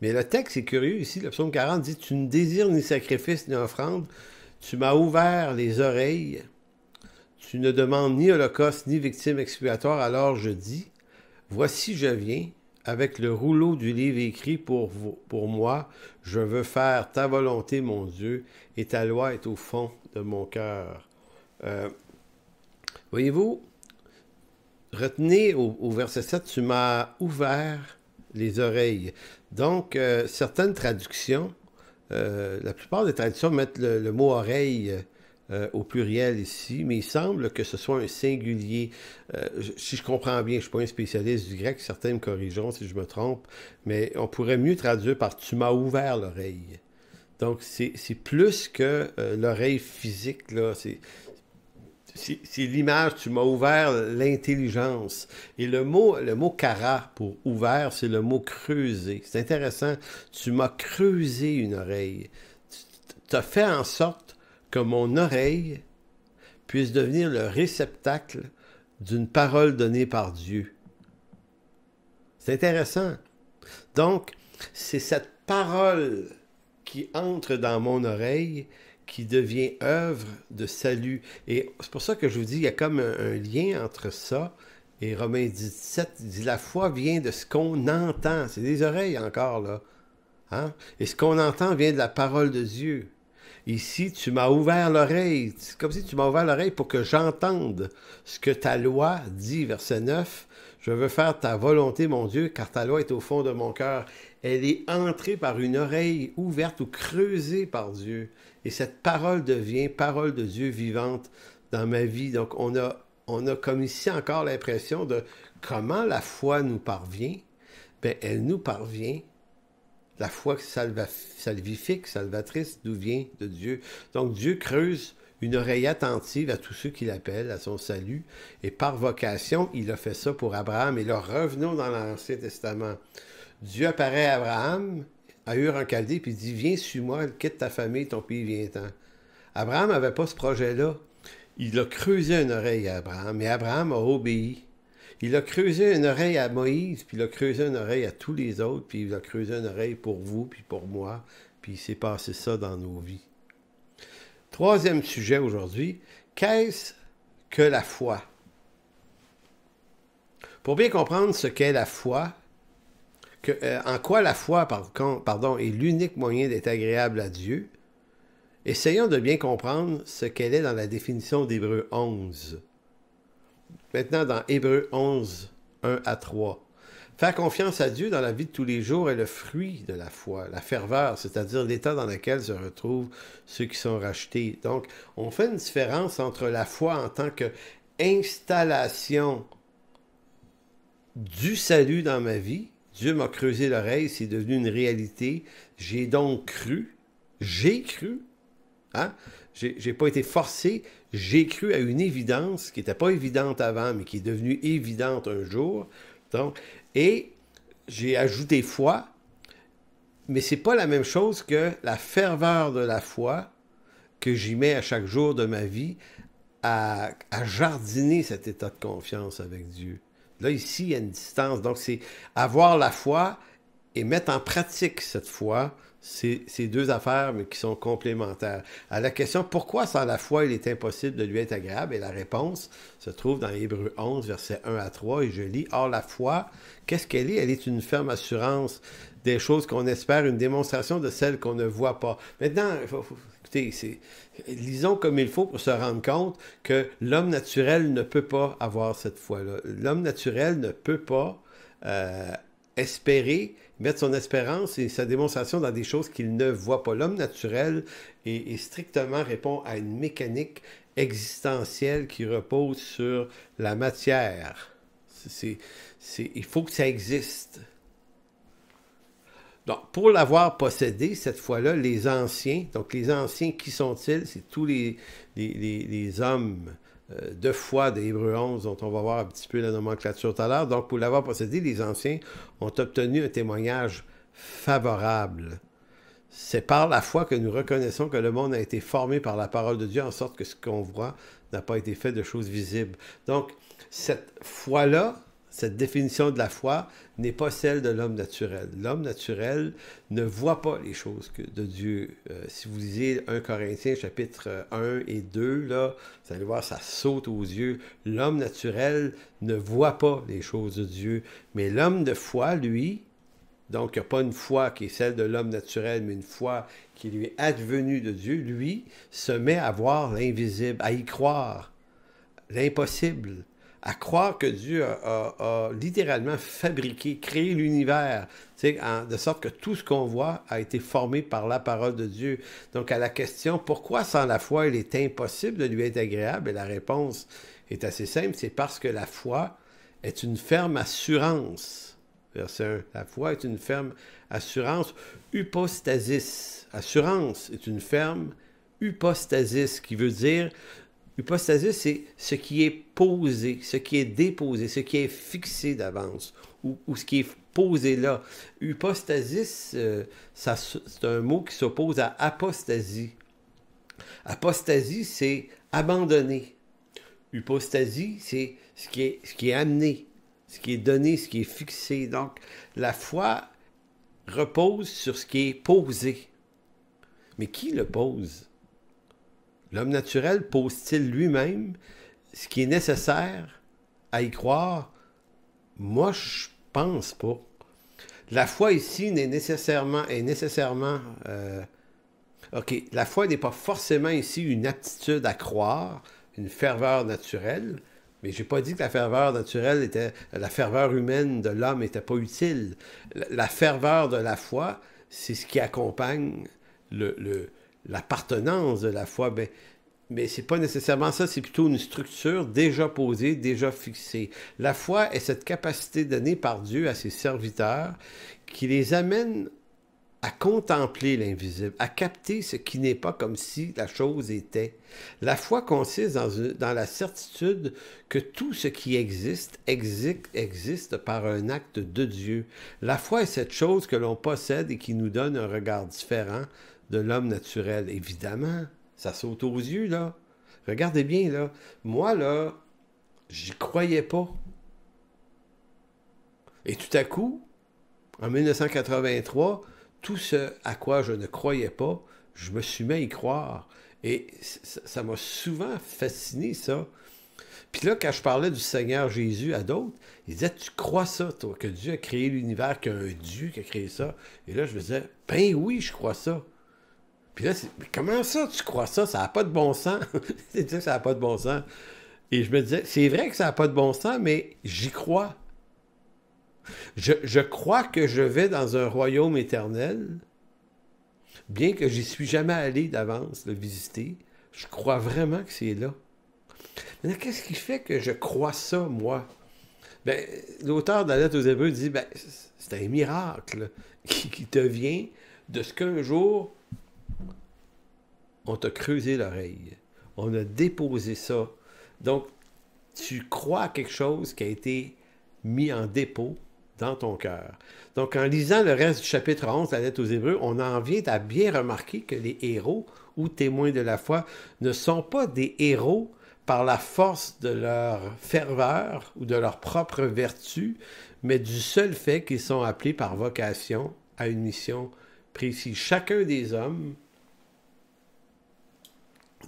Mais le texte est curieux ici, le psaume 40 dit « Tu ne désires ni sacrifice ni offrande, tu m'as ouvert les oreilles, tu ne demandes ni holocauste ni victime expiatoire, alors je dis, voici je viens, avec le rouleau du livre écrit pour moi, je veux faire ta volonté, mon Dieu, et ta loi est au fond de mon cœur. » Voyez-vous, retenez au verset 7, « Tu m'as ouvert les oreilles. » Donc, certaines traductions, la plupart des traductions mettent le mot « oreille » au pluriel ici, mais il semble que ce soit un singulier. Si je comprends bien, je ne suis pas un spécialiste du grec, certains me corrigeront si je me trompe, mais on pourrait mieux traduire par « tu m'as ouvert l'oreille ». Donc, c'est plus que l'oreille physique, là, c'est l'image, tu m'as ouvert l'intelligence. Et le mot kara pour ouvert, c'est le mot creuser. C'est intéressant, tu m'as creusé une oreille. Tu as fait en sorte que mon oreille puisse devenir le réceptacle d'une parole donnée par Dieu. C'est intéressant. Donc, c'est cette parole qui entre dans mon oreille qui devient œuvre de salut. Et c'est pour ça que je vous dis, il y a comme un lien entre ça et Romains 17, dit la foi vient de ce qu'on entend. C'est des oreilles encore, là. Hein? Et ce qu'on entend vient de la parole de Dieu. Ici, tu m'as ouvert l'oreille. C'est comme si tu m'as ouvert l'oreille pour que j'entende ce que ta loi dit, verset 9. Je veux faire ta volonté, mon Dieu, car ta loi est au fond de mon cœur. Elle est entrée par une oreille ouverte ou creusée par Dieu. Et cette parole devient parole de Dieu vivante dans ma vie. Donc, on a comme ici encore l'impression de comment la foi nous parvient. Bien, elle nous parvient. La foi salvifique, salvatrice, d'où vient de Dieu. Donc, Dieu creuse une oreille attentive à tous ceux qui l'appellent, à son salut. Et par vocation, il a fait ça pour Abraham. Et là, revenons dans l'Ancien Testament. Dieu apparaît à Abraham, à Ur en Chaldée, puis il dit « Viens, suis-moi, quitte ta famille, ton pays, viens-t'en. » Abraham n'avait pas ce projet-là. Il a creusé une oreille à Abraham, et Abraham a obéi. Il a creusé une oreille à Moïse, puis il a creusé une oreille à tous les autres, puis il a creusé une oreille pour vous, puis pour moi, puis il s'est passé ça dans nos vies. Troisième sujet aujourd'hui, qu'est-ce que la foi? Pour bien comprendre ce qu'est la foi, en quoi la foi, est l'unique moyen d'être agréable à Dieu, essayons de bien comprendre ce qu'elle est dans la définition d'Hébreux 11. Maintenant, dans Hébreux 11, 1 à 3. Faire confiance à Dieu dans la vie de tous les jours est le fruit de la foi, la ferveur, c'est-à-dire l'état dans lequel se retrouvent ceux qui sont rachetés. Donc, on fait une différence entre la foi en tant qu'installation du salut dans ma vie. Dieu m'a creusé l'oreille, c'est devenu une réalité. J'ai donc cru. J'ai cru. Hein? J'ai pas été forcé. J'ai cru à une évidence qui n'était pas évidente avant, mais qui est devenue évidente un jour. Donc, et j'ai ajouté foi, mais c'est pas la même chose que la ferveur de la foi que j'y mets à chaque jour de ma vie à jardiner cet état de confiance avec Dieu. Là, ici, il y a une distance. Donc, c'est avoir la foi et mettre en pratique cette foi. C'est deux affaires, mais qui sont complémentaires. À la question, pourquoi sans la foi, il est impossible de lui être agréable? Et la réponse se trouve dans Hébreux 11, versets 1 à 3, et je lis, « Or, la foi, qu'est-ce qu'elle est? Elle est une ferme assurance des choses qu'on espère, une démonstration de celles qu'on ne voit pas. » Maintenant, écoutez, lisons comme il faut pour se rendre compte que l'homme naturel ne peut pas avoir cette foi-là. L'homme naturel ne peut pas espérer, mettre son espérance et sa démonstration dans des choses qu'il ne voit pas. L'homme naturel est strictement répond à une mécanique existentielle qui repose sur la matière. Il faut que ça existe. Donc, pour l'avoir possédé, cette fois-là, les anciens, donc les anciens, qui sont-ils? C'est tous les hommes de foi des Hébreux 11, dont on va voir un petit peu la nomenclature tout à l'heure. Donc, pour l'avoir possédé, les anciens ont obtenu un témoignage favorable. C'est par la foi que nous reconnaissons que le monde a été formé par la parole de Dieu, en sorte que ce qu'on voit n'a pas été fait de choses visibles. Donc, cette foi-là, cette définition de la foi n'est pas celle de l'homme naturel. L'homme naturel ne voit pas les choses de Dieu. Si vous lisez 1 Corinthiens chapitre 1 et 2, là, vous allez voir, ça saute aux yeux. L'homme naturel ne voit pas les choses de Dieu. Mais l'homme de foi, lui, donc il n'y a pas une foi qui est celle de l'homme naturel, mais une foi qui lui est advenue de Dieu, lui, se met à voir l'invisible, à y croire, l'impossible, à croire que Dieu a littéralement fabriqué, créé l'univers, de sorte que tout ce qu'on voit a été formé par la parole de Dieu. Donc à la question, pourquoi sans la foi il est impossible de lui être agréable? Et la réponse est assez simple, c'est parce que la foi est une ferme assurance. Verset 1, la foi est une ferme assurance, hypostasis. Assurance est une ferme hypostasis, qui veut dire... Hypostasis, c'est ce qui est posé, ce qui est déposé, ce qui est fixé d'avance, ou ce qui est posé là. Hypostasis, c'est un mot qui s'oppose à apostasie. Apostasie, c'est abandonner. Hypostasie, c'est ce qui est amené, ce qui est donné, ce qui est fixé. Donc, la foi repose sur ce qui est posé. Mais qui le pose? L'homme naturel pose-t-il lui-même ce qui est nécessaire à y croire? Moi, je pense pas. La foi ici est nécessairement... OK, la foi n'est pas forcément ici une aptitude à croire, une ferveur naturelle, mais je n'ai pas dit que la ferveur naturelle était... La ferveur humaine de l'homme n'était pas utile. La ferveur de la foi, c'est ce qui accompagne l'appartenance de la foi, mais c'est pas nécessairement ça, c'est plutôt une structure déjà posée, déjà fixée. La foi est cette capacité donnée par Dieu à ses serviteurs qui les amène à contempler l'invisible, à capter ce qui n'est pas comme si la chose était. La foi consiste dans la certitude que tout ce qui existe par un acte de Dieu. La foi est cette chose que l'on possède et qui nous donne un regard différent de l'homme naturel. Évidemment, ça saute aux yeux, là. Regardez bien, là. Moi, là, j'y croyais pas. Et tout à coup, en 1983, tout ce à quoi je ne croyais pas, je me suis mis à y croire. Et ça m'a souvent fasciné, ça. Puis là, quand je parlais du Seigneur Jésus à d'autres, ils disaient, tu crois ça, toi, que Dieu a créé l'univers, qu'il y a un Dieu qui a créé ça? Et là, je me disais, ben oui, je crois ça. Puis là, mais comment ça, tu crois ça? Ça n'a pas de bon sens. C'est dire que ça n'a pas de bon sens. Et je me disais, c'est vrai que ça n'a pas de bon sens, mais j'y crois. Je crois que je vais dans un royaume éternel, bien que j'y suis jamais allé d'avance le visiter. Je crois vraiment que c'est là. Maintenant, qu'est-ce qui fait que je crois ça, moi? Ben, l'auteur de la lettre aux Hébreux dit, ben, c'est un miracle qui te vient de ce qu'un jour, on t'a creusé l'oreille. On a déposé ça. Donc, tu crois à quelque chose qui a été mis en dépôt dans ton cœur. Donc, en lisant le reste du chapitre 11 de la lettre aux Hébreux, on en vient à bien remarquer que les héros ou témoins de la foi ne sont pas des héros par la force de leur ferveur ou de leur propre vertu, mais du seul fait qu'ils sont appelés par vocation à une mission précise. Chacun des hommes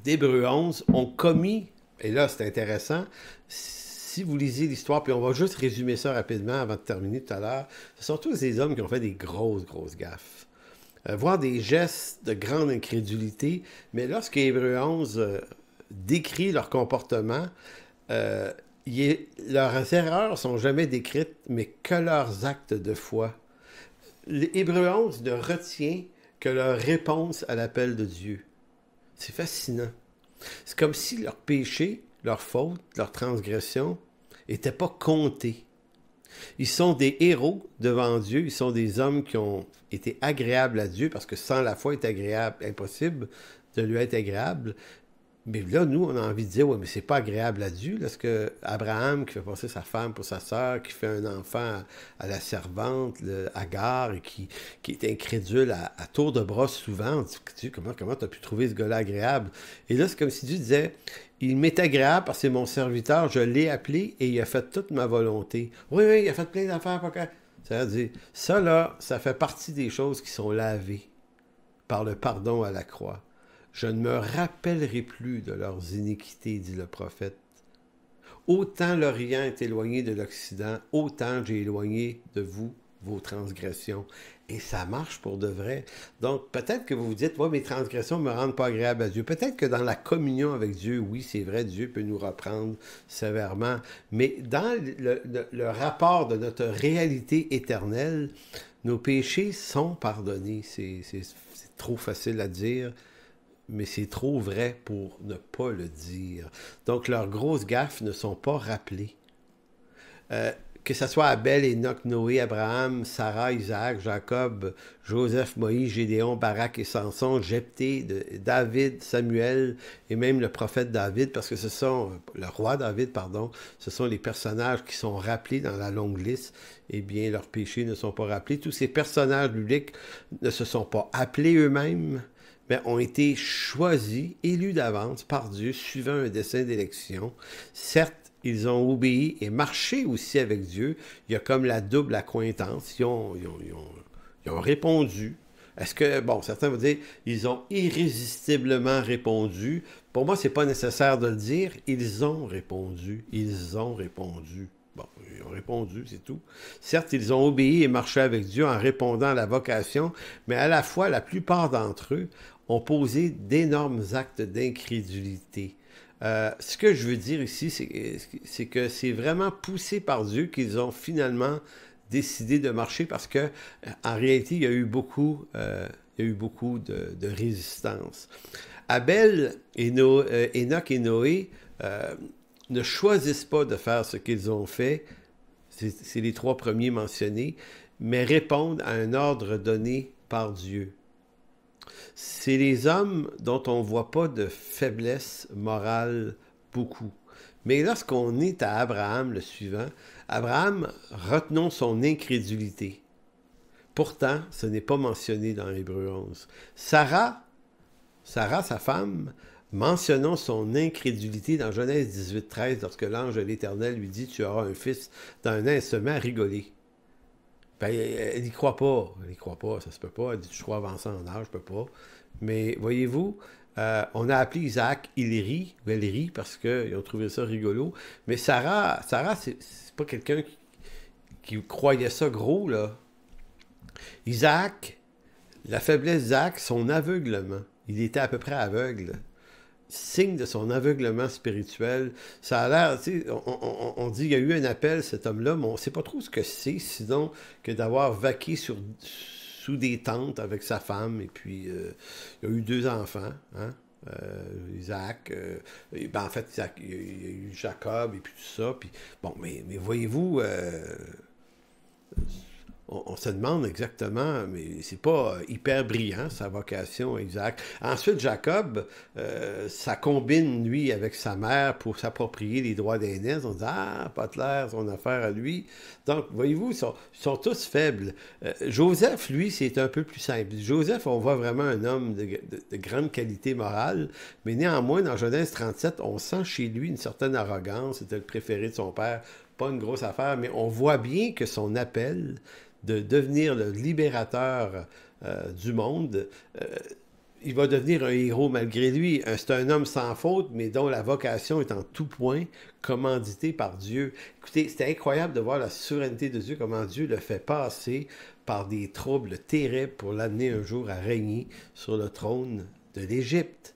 d'Hébreux 11 ont commis, et là c'est intéressant, si vous lisez l'histoire, puis on va juste résumer ça rapidement avant de terminer tout à l'heure, ce sont tous des hommes qui ont fait des grosses gaffes. Voire des gestes de grande incrédulité, mais lorsque Hébreux 11 décrit leur comportement, leurs erreurs sont jamais décrites, mais que leurs actes de foi. L'Hébreu 11 ne retient que leur réponse à l'appel de Dieu. C'est fascinant. C'est comme si leurs péchés, leurs fautes, leurs transgressions n'étaient pas comptés. Ils sont des héros devant Dieu, ils sont des hommes qui ont été agréables à Dieu, parce que sans la foi, il est agréable, impossible de lui être agréable. Mais là, nous, on a envie de dire, ouais, mais c'est pas agréable à Dieu. Là, ce que Abraham, qui fait passer sa femme pour sa sœur, qui fait un enfant à la servante, Agar, et qui est incrédule à tour de bras souvent, on dit, Dieu, comment tu as pu trouver ce gars-là agréable? Et là, c'est comme si Dieu disait, il m'est agréable parce que c'est mon serviteur, je l'ai appelé et il a fait toute ma volonté. Oui, oui, il a fait plein d'affaires. Ça veut dire, ça là, ça fait partie des choses qui sont lavées par le pardon à la croix. Je ne me rappellerai plus de leurs iniquités, dit le prophète. Autant l'Orient est éloigné de l'Occident, autant j'ai éloigné de vous vos transgressions. Et ça marche pour de vrai. Donc, peut-être que vous vous dites, ouais, mes transgressions ne me rendent pas agréable à Dieu. Peut-être que dans la communion avec Dieu, oui, c'est vrai, Dieu peut nous reprendre sévèrement. Mais dans le rapport de notre réalité éternelle, nos péchés sont pardonnés. C'est trop facile à dire, mais c'est trop vrai pour ne pas le dire. Donc, leurs grosses gaffes ne sont pas rappelées. Que ce soit Abel, Enoch, Noé, Abraham, Sarah, Isaac, Jacob, Joseph, Moïse, Gédéon, Barak et Samson, Jephthé, David, Samuel et même le prophète David, parce que ce sont, le roi David, pardon, ce sont les personnages qui sont rappelés dans la longue liste, eh bien, leurs péchés ne sont pas rappelés. Tous ces personnages bibliques ne se sont pas appelés eux-mêmes, mais ont été choisis, élus d'avance par Dieu, suivant un dessein d'élection. Certes, ils ont obéi et marché aussi avec Dieu. Il y a comme la double accointance. Ils ont répondu. Est-ce que, bon, certains vont dire, ils ont irrésistiblement répondu. Pour moi, c'est pas nécessaire de le dire. Ils ont répondu. Ils ont répondu. Bon, ils ont répondu, c'est tout. Certes, ils ont obéi et marché avec Dieu en répondant à la vocation, mais à la fois, la plupart d'entre eux ont posé d'énormes actes d'incrédulité. Ce que je veux dire ici, c'est que c'est vraiment poussé par Dieu qu'ils ont finalement décidé de marcher, parce que en réalité, il y a eu beaucoup de résistance. Abel, Enoch et Noé ne choisissent pas de faire ce qu'ils ont fait, c'est les trois premiers mentionnés, mais répondent à un ordre donné par Dieu. C'est les hommes dont on ne voit pas de faiblesse morale beaucoup. Mais lorsqu'on est à Abraham, le suivant, Abraham, retenons son incrédulité. Pourtant, ce n'est pas mentionné dans Hébreu 11. Sarah, sa femme, mentionnons son incrédulité dans Genèse 18, 13, lorsque l'ange de l'Éternel lui dit « Tu auras un fils dans un an », elle se met à rigoler. Ben, elle n'y croit pas. Elle n'y croit pas, ça se peut pas. Elle dit, je crois avancer en âge, je peux pas. Mais voyez-vous, on a appelé Isaac, il rit, ou elle rit parce qu'ils ont trouvé ça rigolo. Mais Sarah c'est pas quelqu'un qui croyait ça gros, là. Isaac, la faiblesse d'Isaac, son aveuglement. Il était à peu près aveugle. Signe de son aveuglement spirituel. Ça a l'air, tu sais, on dit qu'il y a eu un appel, cet homme-là, mais on ne sait pas trop ce que c'est, sinon que d'avoir vaqué sous des tentes avec sa femme, et puis il y a eu 2 enfants, hein? Isaac, en fait, Isaac, il y a eu Jacob, et puis tout ça, puis bon, mais voyez-vous, on se demande exactement, mais c'est pas hyper brillant, sa vocation, Isaac. Ensuite, Jacob, ça combine, lui, avec sa mère pour s'approprier les droits d'aînesse. On dit, pas clair, son affaire à lui. Donc, voyez-vous, ils sont tous faibles. Joseph, lui, c'est un peu plus simple. Joseph, on voit vraiment un homme de grande qualité morale, mais néanmoins, dans Genèse 37, on sent chez lui une certaine arrogance. C'était le préféré de son père. Pas une grosse affaire, mais on voit bien que son appel de devenir le libérateur du monde, il va devenir un héros malgré lui. C'est un homme sans faute, mais dont la vocation est en tout point commanditée par Dieu. Écoutez, c'est incroyable de voir la souveraineté de Dieu, comment Dieu le fait passer par des troubles terribles pour l'amener un jour à régner sur le trône de l'Égypte.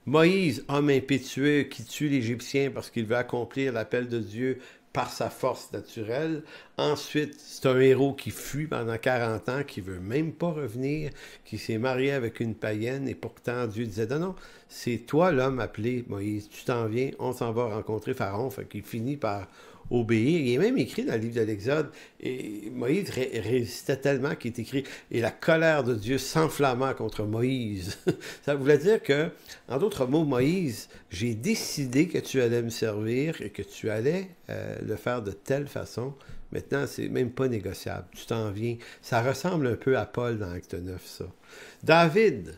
Moïse, homme impétueux qui tue l'Égyptien parce qu'il veut accomplir l'appel de Dieu par sa force naturelle. Ensuite, c'est un héros qui fuit pendant 40 ans, qui veut même pas revenir, qui s'est marié avec une païenne et pourtant Dieu disait non, non, c'est toi l'homme appelé Moïse, tu t'en viens, on s'en va rencontrer Pharaon, fait qu'il finit par obéir. Il est même écrit dans le livre de l'Exode, et Moïse résistait tellement qu'il est écrit « Et la colère de Dieu s'enflamma contre Moïse ». Ça voulait dire que, en d'autres mots, Moïse, j'ai décidé que tu allais me servir et que tu allais le faire de telle façon. Maintenant, c'est même pas négociable. Tu t'en viens. Ça ressemble un peu à Paul dans Acte 9, ça. David,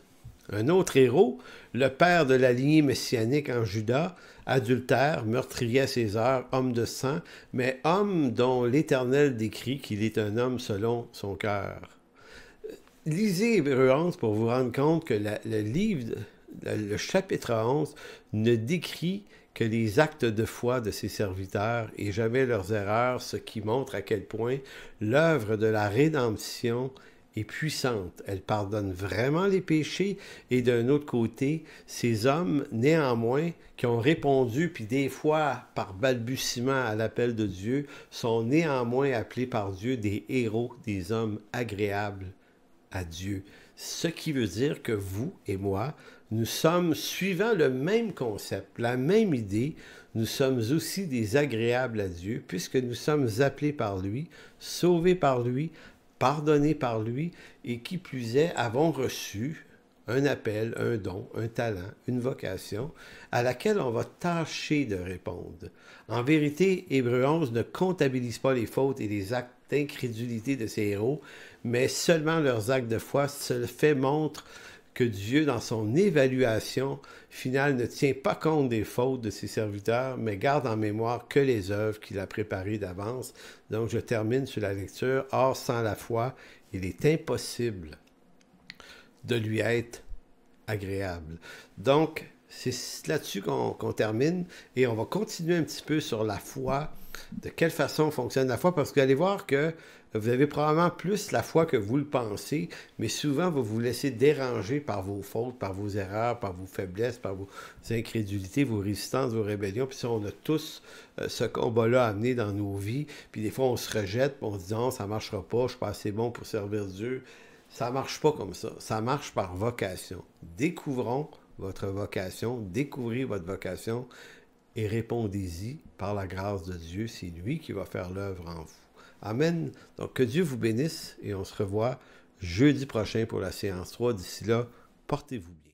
un autre héros, le père de la lignée messianique en Juda, adultère, meurtrier à ses heures, homme de sang, mais homme dont l'Éternel décrit qu'il est un homme selon son cœur. Lisez Hébreux 11 pour vous rendre compte que le livre, le chapitre 11 ne décrit que les actes de foi de ses serviteurs et jamais leurs erreurs, ce qui montre à quel point l'œuvre de la rédemption est puissante. Elle pardonne vraiment les péchés et d'un autre côté, ces hommes, néanmoins, qui ont répondu, puis des fois par balbutiement à l'appel de Dieu, sont néanmoins appelés par Dieu des héros, des hommes agréables à Dieu. Ce qui veut dire que vous et moi, nous sommes, suivant le même concept, la même idée, nous sommes aussi des agréables à Dieu, puisque nous sommes appelés par lui, sauvés par lui, pardonnés par lui, et qui plus est, avons reçu un appel, un don, un talent, une vocation, à laquelle on va tâcher de répondre. En vérité, Hébreux 11 ne comptabilise pas les fautes et les actes d'incrédulité de ces héros, mais seulement leurs actes de foi. Ce fait montre que Dieu, dans son évaluation finale, ne tient pas compte des fautes de ses serviteurs, mais garde en mémoire que les œuvres qu'il a préparées d'avance. Donc, je termine sur la lecture. Or, sans la foi, il est impossible de lui être agréable. Donc, c'est là-dessus qu'on termine et on va continuer un petit peu sur la foi, de quelle façon fonctionne la foi, parce que vous allez voir que vous avez probablement plus la foi que vous le pensez, mais souvent vous vous laissez déranger par vos fautes, par vos erreurs, par vos faiblesses, par vos incrédulités, vos résistances, vos rébellions. Puis ça, on a tous ce combat-là à mener dans nos vies. Puis des fois, on se rejette, puis on se dit « Non, ça ne marchera pas, je ne suis pas assez bon pour servir Dieu ». Ça ne marche pas comme ça. Ça marche par vocation. Découvrons votre vocation, découvrez votre vocation et répondez-y par la grâce de Dieu. C'est lui qui va faire l'œuvre en vous. Amen. Donc, que Dieu vous bénisse et on se revoit jeudi prochain pour la séance 3. D'ici là, portez-vous bien.